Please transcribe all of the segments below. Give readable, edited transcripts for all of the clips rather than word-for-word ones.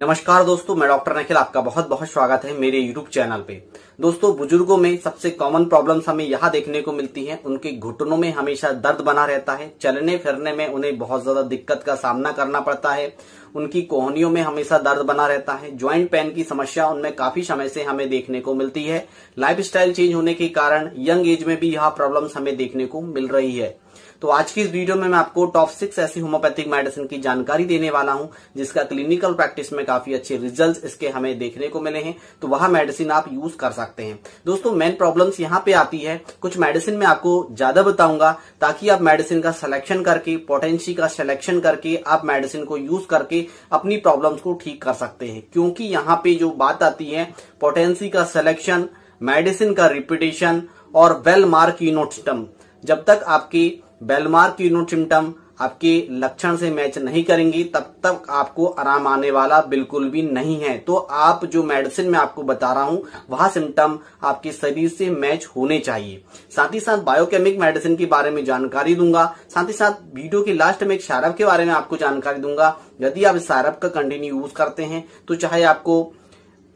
नमस्कार दोस्तों, मैं डॉक्टर निखिल, आपका बहुत बहुत स्वागत है मेरे यूट्यूब चैनल पे। दोस्तों, बुजुर्गों में सबसे कॉमन प्रॉब्लम्स हमें यहाँ देखने को मिलती हैं। उनके घुटनों में हमेशा दर्द बना रहता है, चलने फिरने में उन्हें बहुत ज्यादा दिक्कत का सामना करना पड़ता है, उनकी कोहनियों में हमेशा दर्द बना रहता है, ज्वाइंट पेन की समस्या उनमें काफी समय से हमें देखने को मिलती है। लाइफस्टाइल चेंज होने के कारण यंग एज में भी यह प्रॉब्लम्स हमें देखने को मिल रही है। तो आज की इस वीडियो में मैं आपको टॉप 6 ऐसी होम्योपैथिक मेडिसिन की जानकारी देने वाला हूं जिसका क्लिनिकल प्रैक्टिस में काफी अच्छे रिजल्ट्स इसके हमें देखने को मिले हैं, तो वह मेडिसिन आप यूज कर सकते हैं। दोस्तों, मेन प्रॉब्लम्स यहाँ पे आती है, कुछ मेडिसिन में आपको ज्यादा बताऊंगा ताकि आप मेडिसिन का सिलेक्शन करके, पोटेंसी का सिलेक्शन करके आप मेडिसिन को यूज करके अपनी प्रॉब्लम्स को ठीक कर सकते हैं। क्योंकि यहाँ पे जो बात आती है, पोटेंसी का सिलेक्शन, मेडिसिन का रिपीटेशन और वेल मार्क यूनिट सिस्टम, जब तक आपकी बेलमार्क यूनिट सिम्टम आपके लक्षण से मैच नहीं करेंगी तब तक आपको आराम आने वाला बिल्कुल भी नहीं है। तो आप जो मेडिसिन मैं आपको बता रहा हूं वह सिम्टम आपके शरीर से मैच होने चाहिए। साथ ही साथ बायोकेमिक मेडिसिन के बारे में जानकारी दूंगा, साथ ही साथ वीडियो के लास्ट में एक सायरप के बारे में आपको जानकारी दूंगा। यदि आप इस सायरप का कंटिन्यू यूज करते हैं तो चाहे आपको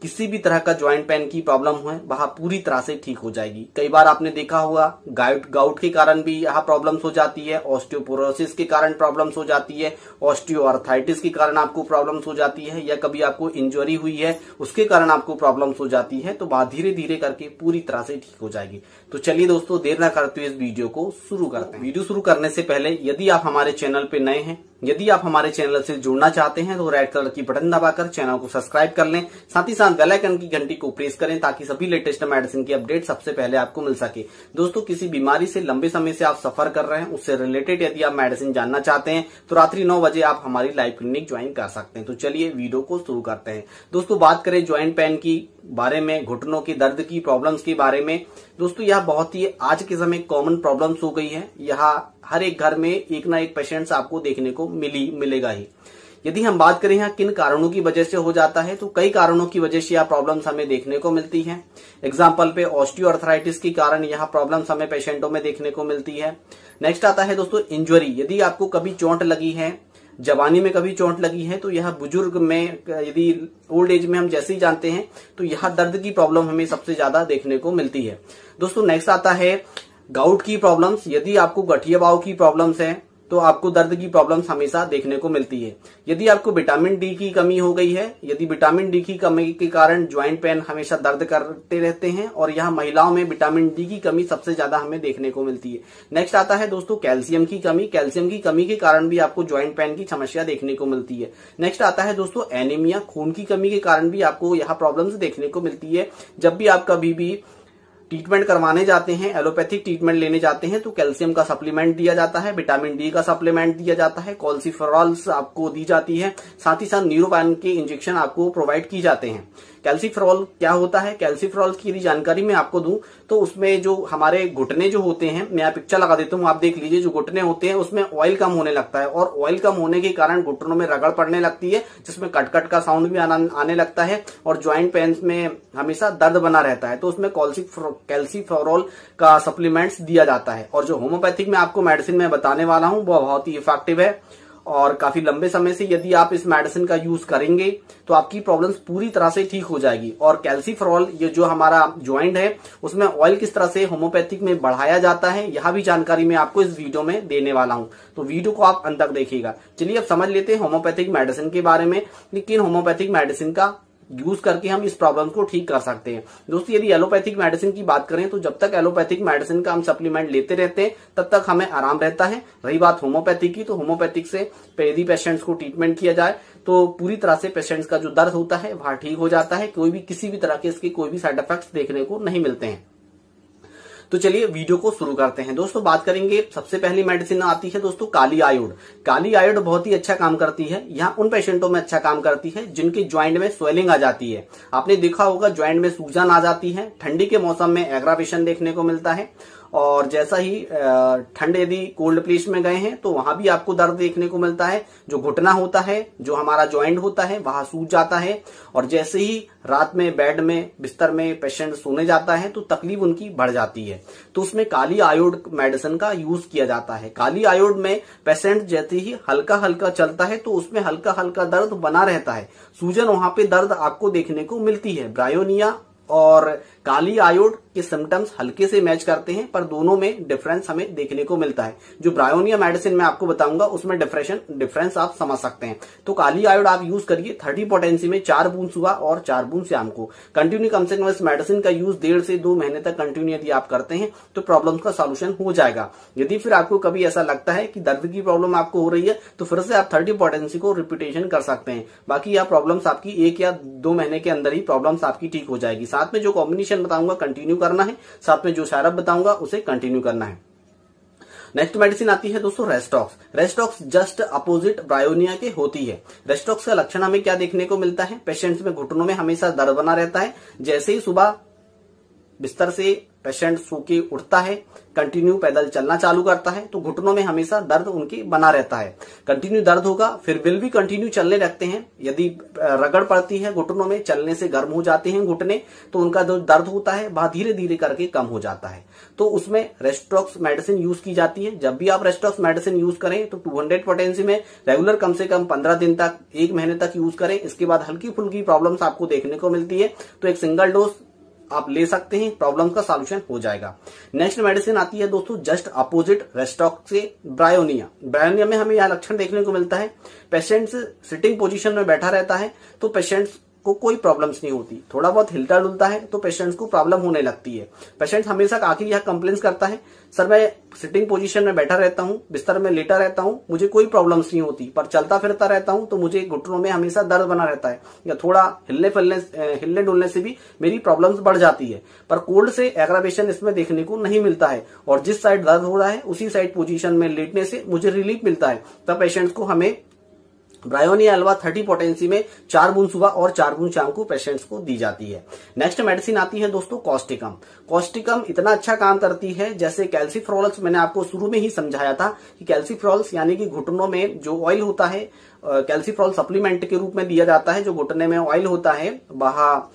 किसी भी तरह का ज्वाइंट पेन की प्रॉब्लम हो वह पूरी तरह से ठीक हो जाएगी। कई बार आपने देखा होगा गाउट के कारण भी यह प्रॉब्लम्स हो जाती है, ऑस्टियोपोरोसिस के कारण प्रॉब्लम्स हो जाती है, ऑस्टियोआर्थराइटिस के कारण आपको प्रॉब्लम्स हो जाती है, या कभी आपको इंजरी हुई है उसके कारण आपको प्रॉब्लम्स हो जाती है। तो वह धीरे धीरे करके पूरी तरह से ठीक हो जाएगी। तो चलिए दोस्तों, देर न करते हुए इस वीडियो को शुरू करते हैं। वीडियो शुरू करने से पहले यदि आप हमारे चैनल पे नए हैं, यदि आप हमारे चैनल से जुड़ना चाहते हैं तो रेड कलर की बटन दबाकर चैनल को सब्सक्राइब कर लें। साथ ही साथ बेल आइकन की घंटी को प्रेस करें ताकि सभी लेटेस्ट मेडिसिन की अपडेट सबसे पहले आपको मिल सके। दोस्तों, किसी बीमारी से लंबे समय से आप सफर कर रहे हैं, उससे रिलेटेड यदि आप मेडिसिन जानना चाहते हैं तो रात्रि 9 बजे आप हमारी लाइव क्लिनिक ज्वाइन कर सकते हैं। तो चलिए वीडियो को शुरू करते हैं। दोस्तों, बात करें ज्वाइंट पेन की बारे में, घुटनों की दर्द की प्रॉब्लम्स के बारे में, दोस्तों यह बहुत ही आज के समय कॉमन प्रॉब्लम्स हो गई है। यह हर एक घर में एक ना एक पेशेंट्स आपको देखने को मिलेगा ही। यदि हम बात करें यहाँ किन कारणों की वजह से हो जाता है, तो कई कारणों की वजह से यह प्रॉब्लम्स हमें देखने को मिलती है। एग्जाम्पल पे ऑस्टियोआर्थराइटिस के कारण यह प्रॉब्लम्स हमें पेशेंटों में देखने को मिलती है। नेक्स्ट आता है दोस्तों इंजरी। यदि आपको कभी चोट लगी है, जवानी में कभी चोट लगी है, तो यह बुजुर्ग में, यदि ओल्ड एज में हम जैसे ही जानते हैं तो यह दर्द की प्रॉब्लम हमें सबसे ज्यादा देखने को मिलती है। दोस्तों, नेक्स्ट आता है गाउट की प्रॉब्लम्स। यदि आपको गठिया बाव की प्रॉब्लम्स है तो आपको दर्द की प्रॉब्लम्स हमेशा देखने को मिलती है। यदि आपको विटामिन डी की कमी हो गई है, यदि विटामिन डी की कमी के कारण ज्वाइंट पेन हमेशा दर्द करते रहते हैं, और यह महिलाओं में विटामिन डी की कमी सबसे ज्यादा हमें देखने को मिलती है। नेक्स्ट आता है दोस्तों कैल्शियम की कमी। कैल्शियम की कमी के कारण भी आपको ज्वाइंट पेन की समस्या देखने को मिलती है। नेक्स्ट आता है दोस्तों एनीमिया। खून की कमी के कारण भी आपको यह प्रॉब्लम्स देखने को मिलती है। जब भी आप कभी भी ट्रीटमेंट करवाने जाते हैं, एलोपैथिक ट्रीटमेंट लेने जाते हैं, तो कैल्शियम का सप्लीमेंट दिया जाता है, विटामिन डी का सप्लीमेंट दिया जाता है, कॉल्सिफेरॉल्स आपको दी जाती है, साथ ही साथ न्यूरोपैन के इंजेक्शन आपको प्रोवाइड की जाते हैं। कैल्सिफेरॉल क्या होता है? कैल्सिफेरॉल की यदि जानकारी मैं आपको दूं तो उसमें जो हमारे घुटने जो होते हैं, मैं यहाँ पिक्चर लगा देता हूँ, आप देख लीजिए, जो घुटने होते हैं उसमें ऑयल कम होने लगता है, और ऑयल कम होने के कारण घुटनों में रगड़ पड़ने लगती है, जिसमें कट का साउंड भी आने लगता है, और ज्वाइंट पेन्स में हमेशा दर्द बना रहता है। तो उसमें कैल्सिफेरॉल का सप्लीमेंट्स दिया जाता है। और जो होम्योपैथिक में आपको मेडिसिन में बताने वाला हूं वो बहुत ही इफेक्टिव है, और काफी लंबे समय से यदि आप इस मेडिसिन का यूज करेंगे तो आपकी प्रॉब्लम्स पूरी तरह से ठीक हो जाएगी। और कैल्सिफेरॉल, ये जो हमारा ज्वाइंट है उसमें ऑयल किस तरह से होम्योपैथिक में बढ़ाया जाता है, यह भी जानकारी मैं आपको इस वीडियो में देने वाला हूं। तो वीडियो को आप अंत तक देखिएगा। चलिए अब समझ लेते हैं होम्योपैथिक मेडिसिन के बारे में, लेकिन होम्योपैथिक मेडिसिन का यूज करके हम इस प्रॉब्लम को ठीक कर सकते हैं। दोस्तों, यदि एलोपैथिक मेडिसिन की बात करें तो जब तक एलोपैथिक मेडिसिन का हम सप्लीमेंट लेते रहते हैं तब तक हमें आराम रहता है। रही बात होम्योपैथिक की, तो होम्योपैथिक से यदि पेशेंट्स को ट्रीटमेंट किया जाए तो पूरी तरह से पेशेंट्स का जो दर्द होता है वह ठीक हो जाता है। कोई भी किसी भी तरह के इसके कोई भी साइड इफेक्ट्स देखने को नहीं मिलते हैं। तो चलिए वीडियो को शुरू करते हैं। दोस्तों, बात करेंगे, सबसे पहली मेडिसिन आती है दोस्तों काली आयोड। काली आयोड बहुत ही अच्छा काम करती है। यहाँ उन पेशेंटों में अच्छा काम करती है जिनके ज्वाइंट में स्वेलिंग आ जाती है। आपने देखा होगा ज्वाइंट में सूजन आ जाती है, ठंडी के मौसम में एग्रावेशन देखने को मिलता है, और जैसा ही ठंड यदि कोल्ड प्लेस में गए हैं तो वहां भी आपको दर्द देखने को मिलता है। जो घुटना होता है, जो हमारा ज्वाइंट होता है, वहां सूज जाता है। और जैसे ही रात में बेड में बिस्तर में पेशेंट सोने जाता है तो तकलीफ उनकी बढ़ जाती है। तो उसमें काली आयोड मेडिसिन का यूज किया जाता है। काली आयोड में पेशेंट जैसे ही हल्का हल्का चलता है तो उसमें हल्का हल्का दर्द बना रहता है, सूजन वहां पे दर्द आपको देखने को मिलती है। ब्रायोनिया और काली आयोड के सिम्टम्स हल्के से मैच करते हैं, पर दोनों में डिफरेंस हमें देखने को मिलता है। जो ब्रायोनिया मेडिसिन मैं आपको बताऊंगा उसमें डिफरेंस आप समझ सकते हैं। तो काली आयोड आप यूज करिए 30 पोटेंसी में 4 बूंद सुबह और 4 बूंद शाम को कंटिन्यू। कम से कम इस मेडिसिन का यूज 1.5 से 2 महीने तक कंटिन्यू यदि आप करते हैं तो प्रॉब्लम का सॉल्यूशन हो जाएगा। यदि फिर आपको कभी ऐसा लगता है कि दर्द की प्रॉब्लम आपको हो रही है तो फिर से आप 30 पोटेंसी को रिपीटेशन कर सकते हैं। बाकी यह प्रॉब्लम्स आपकी 1 या 2 महीने के अंदर ही प्रॉब्लम्स आपकी ठीक हो जाएगी। साथ में जो कॉम्बिनेशन बताऊंगा कंटिन्यू करना है, साथ में जो सायरप बताऊंगा उसे कंटिन्यू करना है। नेक्स्ट मेडिसिन आती है दोस्तों रेस्टॉक्स। रेस्टॉक्स जस्ट अपोजिट ब्रायोनिया के होती है। रेस्टॉक्स का लक्षण हमें क्या देखने को मिलता है? पेशेंट्स में घुटनों में हमेशा दर्द बना रहता है। जैसे ही सुबह बिस्तर से पेशेंट सो के उठता है, कंटिन्यू पैदल चलना चालू करता है तो घुटनों में हमेशा दर्द उनके बना रहता है। कंटिन्यू दर्द होगा, फिर विल भी कंटिन्यू चलने लगते हैं। यदि रगड़ पड़ती है घुटनों में, चलने से गर्म हो जाते हैं घुटने, तो उनका जो दर्द होता है वह धीरे धीरे करके कम हो जाता है। तो उसमें रेस्टॉक्स मेडिसिन यूज की जाती है। जब भी आप रेस्टॉक्स मेडिसिन यूज करें तो 200 पोटेंसी में रेगुलर कम से कम 15 दिन तक, 1 महीने तक यूज करें। इसके बाद हल्की फुल्की प्रॉब्लम्स आपको देखने को मिलती है तो एक सिंगल डोज आप ले सकते हैं, प्रॉब्लम का सॉल्यूशन हो जाएगा। नेक्स्ट मेडिसिन आती है दोस्तों जस्ट अपोजिट रेस्टॉक्स से ब्रायोनिया। ब्रायोनिया में हमें यह लक्षण देखने को मिलता है, पेशेंट्स सिटिंग पोजीशन में बैठा रहता है तो पेशेंट्स को कोई प्रॉब्लम्स नहीं होती। थोड़ा बहुत हिलता डुलता है तो पेशेंट्स को प्रॉब्लम होने लगती है। पेशेंट हमेशा आखिर यह कंप्लेंट्स करता है, सर मैं सिटिंग पोजीशन में बैठा रहता हूं, बिस्तर में लेटा रहता हूं, मुझे कोई प्रॉब्लम्स नहीं होती, पर चलता फिरता रहता हूं तो मुझे घुटनों में हमेशा दर्द बना रहता है, या थोड़ा हिलने डुलने से भी मेरी प्रॉब्लम्स बढ़ जाती है। पर कोल्ड से एग्रावेशन इसमें देखने को नहीं मिलता है और जिस साइड दर्द हो रहा है उसी साइड पोजीशन में लेटने से मुझे रिलीफ मिलता है। तब पेशेंट्स को हमें ब्रायोनिया अल्वा 30 पोटेंसी में 4 बूंद सुबह और 4 बूंद शाम को पेशेंट्स को दी जाती है। नेक्स्ट मेडिसिन आती है दोस्तों कॉस्टिकम। कॉस्टिकम इतना अच्छा काम करती है जैसे कैल्सीफ्रोल्स, मैंने आपको शुरू में ही समझाया था कि कैल्सीफ्रोल्स यानी कि घुटनों में जो ऑयल होता है, कैल्सीफ्रोल सप्लीमेंट के रूप में दिया जाता है। जो घुटने में ऑयल होता है वह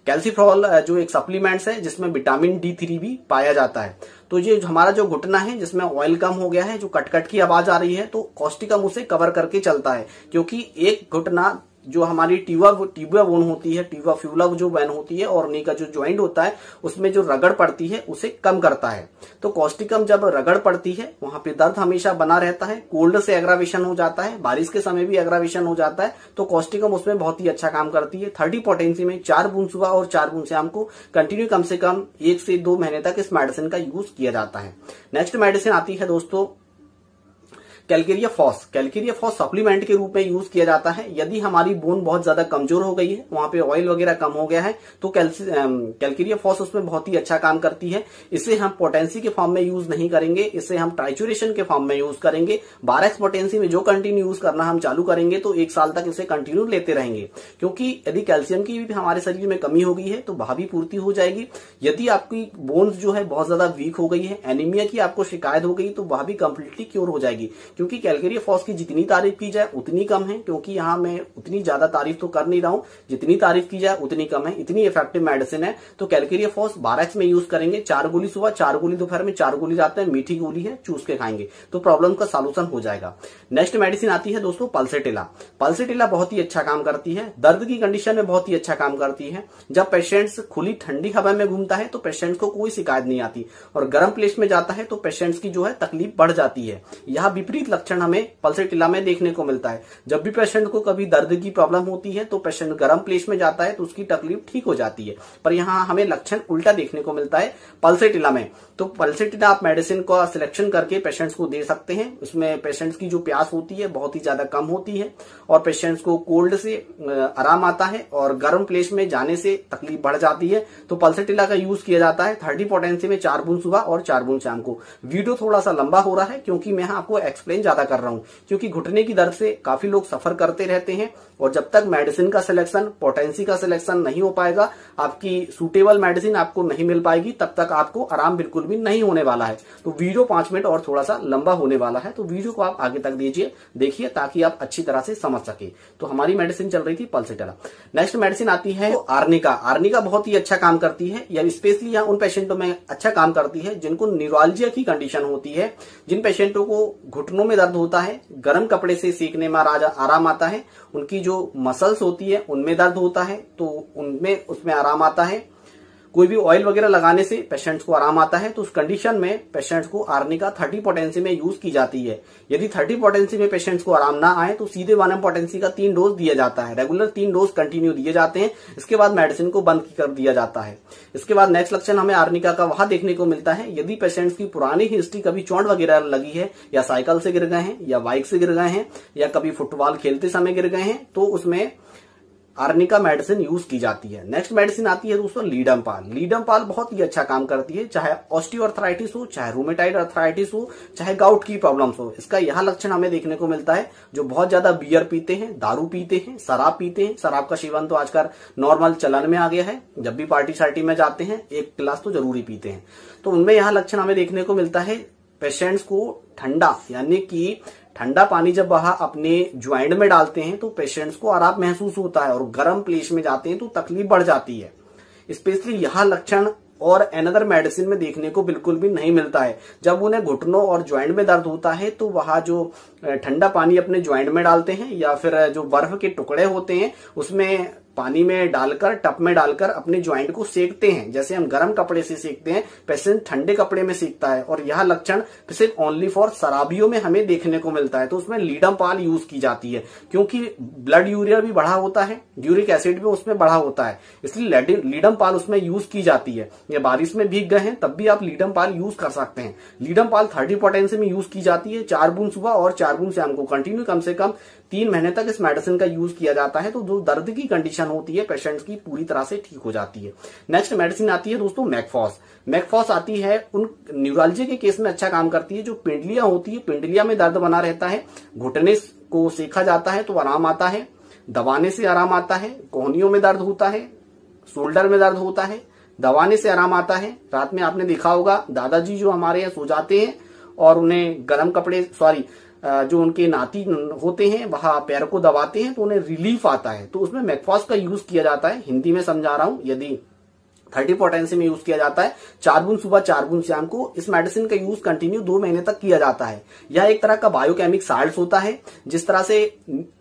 कैल्सीफ्रोल जो एक सप्लीमेंट्स है जिसमें विटामिन D3 भी पाया जाता है। तो ये हमारा जो घुटना है जिसमें ऑयल कम हो गया है, जो कट की आवाज आ रही है, तो कॉस्टिकम उसे कवर करके चलता है। क्योंकि एक घुटना जो हमारी टिबिया बोन होती है, टिबिया फ्यूला जो वेन होती है और नी का जो ज्वाइंट होता है उसमें जो रगड़ पड़ती है उसे कम करता है। तो कॉस्टिकम जब रगड़ पड़ती है वहां पे दर्द हमेशा बना रहता है, कोल्ड से एग्रावेशन हो जाता है, बारिश के समय भी एग्रावेशन हो जाता है, तो कॉस्टिकम उसमें बहुत ही अच्छा काम करती है। 30 पोटेंसी में 4 बूंद सुबह और 4 बूंद शाम को कंटिन्यू कम से कम 1 से 2 महीने तक इस मेडिसिन का यूज किया जाता है। नेक्स्ट मेडिसिन आती है दोस्तों calcarea phos. Calcarea phos supplement के रूप में यूज किया जाता है। यदि हमारी बोन बहुत ज्यादा कमजोर हो गई है, वहां पे ऑयल वगैरह कम हो गया है, तो कैलकेरिया फॉस उसमें बहुत ही अच्छा काम करती है। इसे हम पोटेंसी के फॉर्म में यूज नहीं करेंगे, इसे हम ट्राइचुरेशन के फॉर्म में यूज करेंगे। 12x पोटेंसी में जो कंटिन्यू यूज करना हम चालू करेंगे तो 1 साल तक इसे कंटिन्यू लेते रहेंगे। क्योंकि यदि कैल्शियम की भी हमारे शरीर में कमी हो गई है तो वह भी पूर्ति हो जाएगी। यदि आपकी बोन्स जो है बहुत ज्यादा वीक हो गई है, एनीमिया की आपको शिकायत हो गई, तो वह भी कंप्लीटली क्योर हो जाएगी। क्योंकि कैलकेरिया फॉस की जितनी तारीफ की जाए उतनी कम है, क्योंकि यहाँ मैं उतनी ज्यादा तारीफ तो कर नहीं रहा हूं, जितनी तारीफ की जाए उतनी कम है। इतनी इफेक्टिव मेडिसिन है। तो कैलकेरिया फॉस 12x में यूज करेंगे। 4 गोली सुबह, 4 गोली दोपहर में, 4 गोली रात में, मीठी गोली है, चूस के खाएंगे तो प्रॉब्लम का सॉल्यूशन हो जाएगा। नेक्स्ट मेडिसिन आती है दोस्तों पल्सेटिला। पल्सेटिला बहुत ही अच्छा काम करती है, दर्द की कंडीशन में बहुत ही अच्छा काम करती है। जब पेशेंट्स खुली ठंडी हवा में घूमता है तो पेशेंट्स को कोई शिकायत नहीं आती, और गर्म प्लेस में जाता है तो पेशेंट्स की जो है तकलीफ बढ़ जाती है। यह विपरीत लक्षण हमें पल्सेटिला में देखने को मिलता है। जब भी पेशेंट को कभी दर्द की प्रॉब्लम होती है तो पेशेंट गर्म प्लेस में जाता है तो उसकी तकलीफ ठीक हो जाती है, पर यहाँ हमें लक्षण उल्टा देखने को मिलता है पल्सेटिला में। तो पल्सेटिला आप मेडिसिन का सिलेक्शन करके पेशेंट्स को दे सकते हैं। उसमें पेशेंट्स की जो प्यास होती है बहुत ही ज्यादा कम होती है और पेशेंट्स को कोल्ड से आराम आता है और गर्म प्लेस में जाने से तकलीफ बढ़ जाती है। तो पल्सेटिला का यूज किया जाता है 30 पोटेंसी में 4 बूंद सुबह और 4 बूंद शाम को। वीडियो थोड़ा सा लंबा हो रहा है क्योंकि मैं आपको एक्सप्लेन एक्सप्लेन ज्यादा कर रहा हूं, क्योंकि घुटने की दर्द से काफी लोग सफर करते रहते हैं और जब तक मेडिसिन का सिलेक्शन, पोटेंसी का सिलेक्शन नहीं हो पाएगा, आपकी सूटेबल मेडिसिन आपको नहीं मिल पाएगी, तब तक आपको आराम बिल्कुल भी नहीं होने वाला है। तो वीडियो 5 मिनट और थोड़ा सा लंबा होने वाला है, तो वीडियो को आप आगे तक देखिए ताकि आप अच्छी तरह से समझ सके। तो हमारी मेडिसिन चल रही थी पल्सेटरा। नेक्स्ट मेडिसिन आती है आर्निका। आर्निका बहुत ही अच्छा काम करती है, या स्पेशली यहाँ उन पेशेंटों में अच्छा काम करती है जिनको न्यूरोलजिया की कंडीशन होती है, जिन पेशेंटों को घुटनों में दर्द होता है, गर्म कपड़े से सेकने में आराम आता है, उनकी जो मसल्स होती है उनमें दर्द होता है तो उसमें आराम आता है, कोई भी ऑयल वगैरह लगाने से पेशेंट्स को आराम आता है। तो उस कंडीशन में पेशेंट्स को आर्निका 30 पोटेंसी में यूज की जाती है। यदि 30 पोटेंसी में पेशेंट्स को आराम ना आए तो सीधे 1 पोटेंसी का 3 डोज दिया जाता है, रेगुलर 3 डोज कंटिन्यू दिए जाते हैं। इसके बाद मेडिसिन को बंद कर दिया जाता है। इसके बाद नेक्स्ट लक्षण हमें आर्निका का वहां देखने को मिलता है यदि पेशेंट्स की पुरानी हिस्ट्री, कभी चोट वगैरह लगी है, या साइकिल से गिर गए हैं, या बाइक से गिर गए हैं, या कभी फुटबॉल खेलते समय गिर गए हैं, तो उसमें आर्निका मेडिसिन यूज की जाती है। नेक्स्ट मेडिसिन आती है दोस्तों लीडमपाल। लीडमपाल बहुत ही अच्छा काम करती है, चाहे ऑस्टियोआर्थराइटिस हो, चाहे रूमेटाइड आर्थराइटिस हो, चाहे गाउट की प्रॉब्लम्स हो। इसका यह लक्षण हमें देखने को मिलता है जो बहुत ज्यादा बियर पीते हैं, दारू पीते हैं, शराब पीते हैं। शराब का सेवन तो आजकल नॉर्मल चलन में आ गया है, जब भी पार्टी सार्टी में जाते हैं 1 गिलास तो जरूर ही पीते हैं। तो उनमें यह लक्षण हमें देखने को मिलता है पेशेंट्स को ठंडा, यानी कि ठंडा पानी जब वह अपने ज्वाइंट में डालते हैं तो पेशेंट्स को आराम महसूस होता है, और गर्म प्लेस में जाते हैं तो तकलीफ बढ़ जाती है। स्पेशली यह लक्षण और अनदर मेडिसिन में देखने को बिल्कुल भी नहीं मिलता है। जब उन्हें घुटनों और ज्वाइंट में दर्द होता है तो वह जो ठंडा पानी अपने ज्वाइंट में डालते हैं, या फिर जो बर्फ के टुकड़े होते हैं उसमें पानी में डालकर, टप में डालकर अपने ज्वाइंट को सेकते हैं, जैसे हम गर्म कपड़े से सेकते हैं, पेशेंट ठंडे कपड़े में सेकता है। और यह लक्षण सिर्फ ओनली फॉर शराबियों में हमें देखने को मिलता है। तो उसमें लीडमपाल यूज की जाती है, क्योंकि ब्लड यूरिया भी बढ़ा होता है, यूरिक एसिड भी उसमें बढ़ा होता है, इसलिए लीडमपाल उसमें यूज की जाती है। या बारिश में भीग गए हैं तब भी आप लीडमपाल यूज कर सकते हैं। लीडमपाल 30 पोटेंसी में यूज की जाती है, 4 बूंद सुबह और 4 बूंद शाम को कंटिन्यू कम से कम 3 महीने तक इस मेडिसिन का यूज किया जाता है। तो जो दर्द की कंडीशन होती है पेशेंट्स की पूरी तरह से ठीक हो जाती है। नेक्स्ट मेडिसिन आती है दोस्तों मैकफॉस। मैकफॉस आती है उन न्यूरोलजिया के केस में अच्छा काम करती है जो पिंडलियां होती है, पिंडलिया में दर्द बना रहता है, घुटने को सेका जाता है तो आराम आता है, दबाने से आराम आता है, कोहनियों में दर्द होता है, शोल्डर में दर्द होता है, दबाने से आराम आता है। रात में आपने देखा होगा दादाजी जो हमारे यहाँ सो जाते हैं और उन्हें गर्म कपड़े, जो उनके नाती होते हैं वहां पैर को दबाते हैं तो उन्हें रिलीफ आता है। तो उसमें मैकफॉस का यूज किया जाता है। हिंदी में समझा रहा हूं, यदि 30 पोटेंसी में यूज किया जाता है, 4 बूंद सुबह 4 बूंद शाम को। इस मेडिसिन का यूज कंटिन्यू 2 महीने तक किया जाता है। यह एक तरह का बायोकेमिक साल्ट होता है। जिस तरह से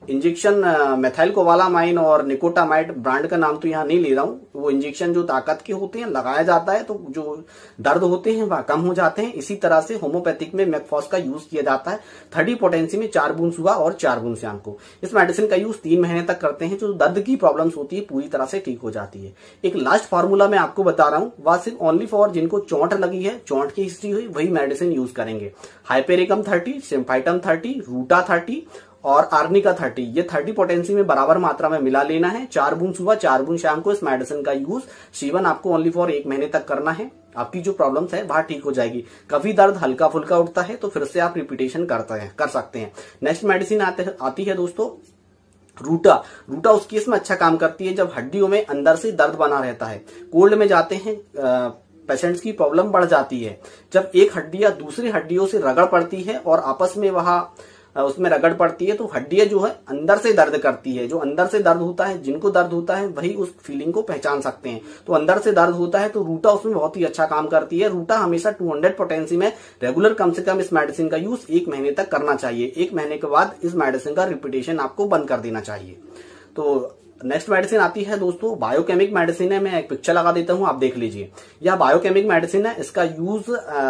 इंजेक्शन मेथाइल कोबालामाइन और निकोटामाइड, ब्रांड का नाम तो यहाँ नहीं ले रहा हूँ, वो इंजेक्शन जो ताकत के होते हैं लगाया जाता है तो जो दर्द होते हैं वह कम हो जाते हैं। इसी तरह से होम्योपैथिक में मैकफॉस का यूज किया जाता है 30 पोटेंसी में 4 बूंद सुबह और 4 बूंद शाम को। इस मेडिसिन का यूज 3 महीने तक करते हैं, जो दर्द की प्रॉब्लम्स होती है पूरी तरह से ठीक हो जाती है। एक लास्ट फार्मूला मैं आपको बता रहा हूँ, वह सिर्फ ओनली फॉर जिनको चोट लगी है, चोट की हिस्ट्री हुई, वही मेडिसिन यूज करेंगे। हाइपेरिकम 30, सिम्फाइटम 30, रूटा 30 और आर्निका 30, ये 30 पोटेंसी में बराबर मात्रा में मिला लेना है। 4 बूंद सुबह 4 बूंद शाम को इस मेडिसिन का यूज सेवन आपको ओनली फॉर 1 महीने तक करना है। आपकी जो प्रॉब्लम्स है वह ठीक हो जाएगी। कभी दर्द हल्का फुल्का उठता है तो फिर से आप रिपीटेशन कर सकते हैं। नेक्स्ट मेडिसिन आती है दोस्तों रूटा। रूटा उस केस में अच्छा काम करती है जब हड्डियों में अंदर से दर्द बना रहता है। कोल्ड में जाते हैं पेशेंट्स की प्रॉब्लम बढ़ जाती है जब एक हड्डी या दूसरी हड्डियों से रगड़ पड़ती है और आपस में वहां उसमें रगड़ पड़ती है तो हड्डियां जो है अंदर से दर्द करती है। जो अंदर से दर्द होता है, जिनको दर्द होता है वही उस फीलिंग को पहचान सकते हैं। तो अंदर से दर्द होता है तो रूटा उसमें बहुत ही अच्छा काम करती है। रूटा हमेशा 200 पोटेंसी में रेगुलर कम से कम इस मेडिसिन का यूज 1 महीने तक करना चाहिए। 1 महीने के बाद इस मेडिसिन का रिपीटेशन आपको बंद कर देना चाहिए। तो नेक्स्ट मेडिसिन आती है दोस्तों बायोकेमिक मेडिसिन है। मैं एक पिक्चर लगा देता हूं, आप देख लीजिए। यह बायोकेमिक मेडिसिन है। इसका use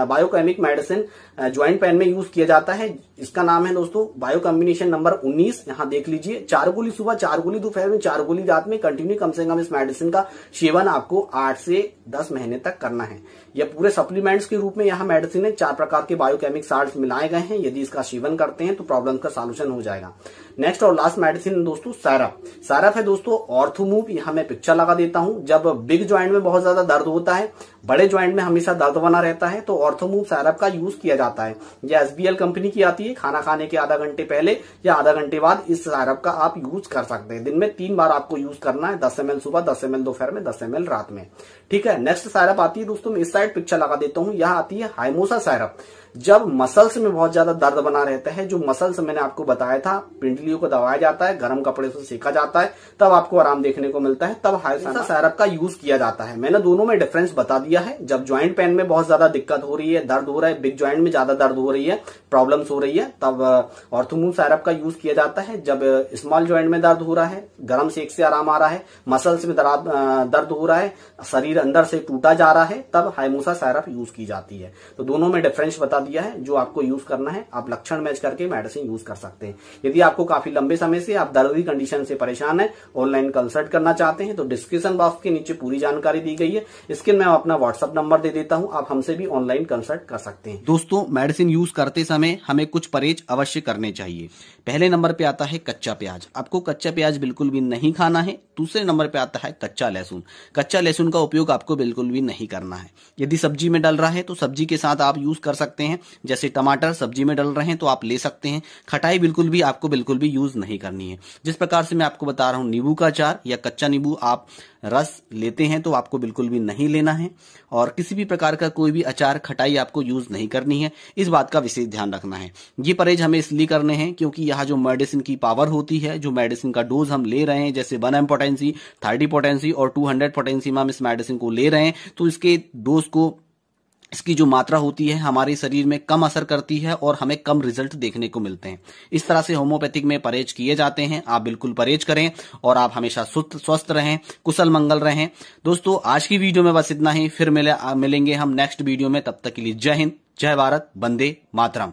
biochemic medicine joint pain में यूज किया जाता है। इसका नाम है दोस्तों बायो कॉम्बिनेशन नंबर 19। यहाँ देख लीजिए, 4 गोली सुबह, 4 गोली दोपहर में, 4 गोली रात में, कंटिन्यू कम से कम इस मेडिसिन का सेवन आपको 8 से 10 महीने तक करना है। यह पूरे सप्लीमेंट्स के रूप में यहाँ मेडिसिन है। 4 प्रकार के बायोकेमिक साल्ट्स मिलाए गए हैं। यदि इसका सेवन करते हैं तो प्रॉब्लम का सॉल्यूशन हो जाएगा। नेक्स्ट और लास्ट मेडिसिन दोस्तों सैरप। सैरप है दोस्तों ऑर्थोमूव। यहाँ मैं पिक्चर लगा देता हूँ। जब बिग ज्वाइंट में बहुत ज्यादा दर्द होता है, बड़े ज्वाइंट में हमेशा दर्द बना रहता है तो ऑर्थोमूव सायरप का यूज किया जाता है। यह एसबीएल कंपनी की आती है। खाना खाने के आधा घंटे पहले या आधा घंटे बाद इस सायरप का आप यूज कर सकते हैं। दिन में 3 बार आपको यूज करना है, 10 ml सुबह, 10 ml दोपहर में, 10 ml रात में। ठीक है, नेक्स्ट सायरप आती है दोस्तों, मैं इस साइड पिक्चर लगा देता हूं। यह आती है हाइमोसा सायरप। जब मसल्स में बहुत ज्यादा दर्द बना रहता है, जो मसल्स मैंने आपको बताया था, पिंडलियों को दबाया जाता है, गर्म कपड़े से सेका जाता है, तब आपको आराम देखने को मिलता है, तब हाइमोसा सायरप का यूज किया जाता है। मैंने दोनों में डिफरेंस बता दिया है। जब ज्वाइंट पेन में बहुत ज्यादा दिक्कत हो रही है, दर्द हो रहा है, बिग ज्वाइंट में ज्यादा दर्द हो रही है, प्रॉब्लम्स हो रही है, तब ऑर्थोमूव सायरप का यूज किया जाता है। जब स्मॉल ज्वाइंट में दर्द हो रहा है, गर्म सेक से आराम आ रहा है, मसल्स में दर्द हो रहा है, शरीर अंदर से टूटा जा रहा है, तब हाइमोसा सायरप यूज की जाती है। तो दोनों में डिफरेंस बता दिया है। जो आपको यूज करना है, आप लक्षण मैच करके मेडिसिन यूज कर सकते हैं। यदि आपको काफी लंबे समय से आप दर्द की कंडीशन से परेशान है, ऑनलाइन कंसल्ट करना चाहते हैं, तो डिस्क्रिप्शन बॉक्स के नीचे पूरी जानकारी दी गई है। इसके मैं अपना व्हाट्सएप नंबर दे देता हूं, आप हमसे भी ऑनलाइन कंसल्ट कर सकते हैं। दोस्तों, मेडिसिन यूज करते समय हमें कुछ परहेज अवश्य करने चाहिए। पहले नंबर पे आता है कच्चा प्याज। आपको कच्चा प्याज बिल्कुल भी नहीं खाना है। दूसरे नंबर पे आता है कच्चा लहसुन। कच्चा लहसुन का उपयोग आपको बिल्कुल भी नहीं करना है। यदि सब्जी में डल रहा है तो सब्जी के साथ आप यूज कर सकते हैं। जैसे टमाटर सब्जी में डल रहे हैं तो आप ले सकते हैं। खटाई बिल्कुल भी आपको बिल्कुल भी यूज नहीं करनी है। जिस प्रकार से मैं आपको बता रहा हूं, नींबू का अचार या कच्चा नींबू आप रस लेते हैं तो आपको बिल्कुल भी नहीं लेना है। और किसी भी प्रकार का कोई भी अचार, खटाई आपको यूज नहीं करनी है। इस बात का विशेष ध्यान रखना है। ये परहेज हमें इसलिए करने हैं क्योंकि यहाँ जो मेडिसिन की पावर होती है, जो मेडिसिन का डोज हम ले रहे हैं, जैसे 1 mg पोटेंसी, 30 पोटेंसी और 200 पोटेंसी में हम इस मेडिसिन को ले रहे हैं, तो इसके डोज को, इसकी जो मात्रा होती है हमारे शरीर में कम असर करती है और हमें कम रिजल्ट देखने को मिलते हैं। इस तरह से होम्योपैथिक में परहेज किए जाते हैं। आप बिल्कुल परहेज करें और आप हमेशा स्वस्थ रहें, कुशल मंगल रहें। दोस्तों, आज की वीडियो में बस इतना ही। फिर मिलेंगे हम नेक्स्ट वीडियो में। तब तक के लिए जय हिंद, जय भारत, वंदे मातरम।